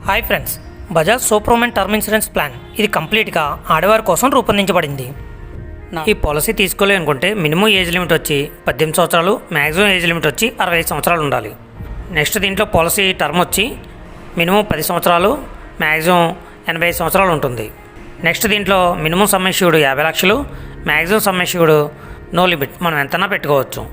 Hi friends, Bajaj super women term insurance plan ఇది కంప్లీట్గా ఆడవారి కోసం రూపొందించబడింది. ఈ పాలసీ తీసుకోవాలి అనుకుంటే మినిమం ఏజ్ లిమిట్ వచ్చి 18 సంవత్సరాలు, మ్యాక్సిమం ఏజ్ లిమిట్ వచ్చి 65 సంవత్సరాలు ఉండాలి. నెక్స్ట్ దీంట్లో పాలసీ టర్మ్ వచ్చి మినిమం 10 సంవత్సరాలు, మ్యాక్సిమం 85 సంవత్సరాలు ఉంటుంది. నెక్స్ట్ దీంట్లో మినిమం సమ్ అష్యూర్డ్ 50 లక్షలు, maximum sum assured no limit, మనం ఎంతైనా పెట్టుకోవచ్చు.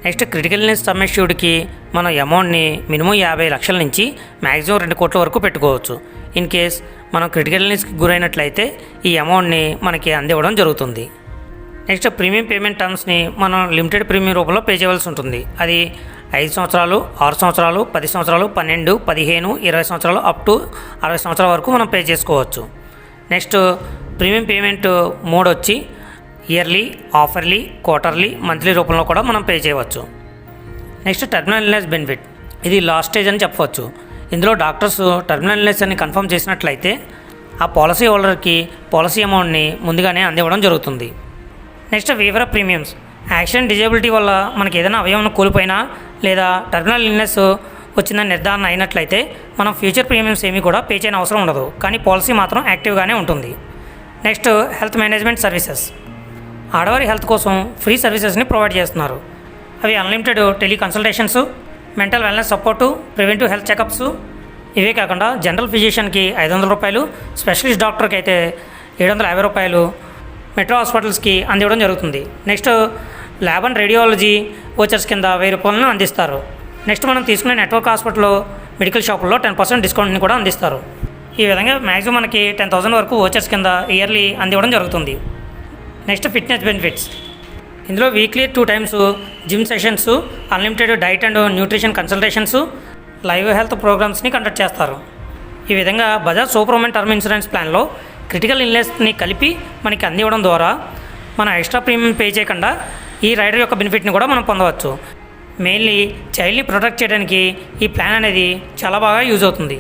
నెక్స్ట్ క్రిటికల్ ఇల్నెస్ సమ్ అష్యూర్డ్కి మనం అమౌంట్ని మినిమం 50 లక్షల నుంచి మ్యాక్సిమం 2 కోట్ల వరకు పెట్టుకోవచ్చు. ఇన్ కేస్ మనం క్రిటికల్ ఇల్నెస్కి గురైనట్లయితే ఈ అమౌంట్ని మనకి అందివ్వడం జరుగుతుంది. నెక్స్ట్ ప్రీమియం పేమెంట్ టర్మ్స్ని మనం లిమిటెడ్ ప్రీమియం రూపంలో పే చేయవలసి ఉంటుంది. అది 5 సంవత్సరాలు, 6 సంవత్సరాలు, 10 సంవత్సరాలు, 12, 15, 20 సంవత్సరాలు అప్ టు 60 సంవత్సరాల వరకు మనం పే చేసుకోవచ్చు. నెక్స్ట్ ప్రీమియం పేమెంట్ మోడ్ వచ్చి ఇయర్లీ, హాఫర్లీ, క్వార్టర్లీ, మంత్లీ రూపంలో కూడా మనం పే చేయవచ్చు. నెక్స్ట్ టర్మినల్ ఇల్నెస్ బెనిఫిట్, ఇది లాస్ట్ స్టేజ్ అని చెప్పవచ్చు. ఇందులో డాక్టర్స్ టర్మినల్ ఇల్నెస్ అని కన్ఫర్మ్ చేసినట్లయితే ఆ పాలసీ హోల్డర్కి పాలసీ అమౌంట్ని ముందుగానే అందివ్వడం జరుగుతుంది. Next waiver premiums, accident disability వల్ల మనకి ఏదైనా అవయవం కోల్పోయినా లేదా టర్మినల్ ఇల్నెస్ వచ్చిందని నిర్ధారణ అయినట్లయితే మనం ఫ్యూచర్ ప్రీమియమ్స్ ఏమీ కూడా పే చేయని అవసరం ఉండదు, కానీ పాలసీ మాత్రం యాక్టివ్గానే ఉంటుంది. నెక్స్ట్ హెల్త్ మేనేజ్మెంట్ సర్వీసెస్, ఆడవారి హెల్త్ కోసం ఫ్రీ సర్వీసెస్ని ప్రొవైడ్ చేస్తున్నారు. అవి unlimited teleconsultations, mental wellness support, preventive health checkups. ఇవే కాకుండా జనరల్ ఫిజిషియన్కి 500 రూపాయలు, స్పెషలిస్ట్ డాక్టర్కి అయితే 750 రూపాయలు మెట్రో హాస్పిటల్స్కి అందివ్వడం జరుగుతుంది. Next lab and radiology vouchers కింద 1000 రూపాయలను అందిస్తారు. నెక్స్ట్ మనం తీసుకునే నెట్వర్క్ హాస్పిటల్లో మెడికల్ షాపుల్లో 10% డిస్కౌంట్ని కూడా అందిస్తారు. ఈ విధంగా మ్యాక్సిమం మనకి 10,000 వరకు వోచర్స్ కింద ఇయర్లీ అందివ్వడం జరుగుతుంది. నెక్స్ట్ ఫిట్నెస్ బెనిఫిట్స్, ఇందులో weekly 2 times gym sessions, unlimited diet and nutrition consultations, live health ప్రోగ్రామ్స్ని కండక్ట్ చేస్తారు. ఈ విధంగా Bajaj super women term insurance ప్లాన్లో క్రిటికల్ ఇల్నెస్ని కలిపి మనకి అందివ్వడం ద్వారా మనం ఎక్స్ట్రా ప్రీమియం పే చేయకుండా ఈ రైడర్ యొక్క బెనిఫిట్ని కూడా మనం పొందవచ్చు. మెయిన్లీ చైల్డ్ని ప్రొటెక్ట్ చేయడానికి ఈ ప్లాన్ అనేది చాలా బాగా యూజ్ అవుతుంది.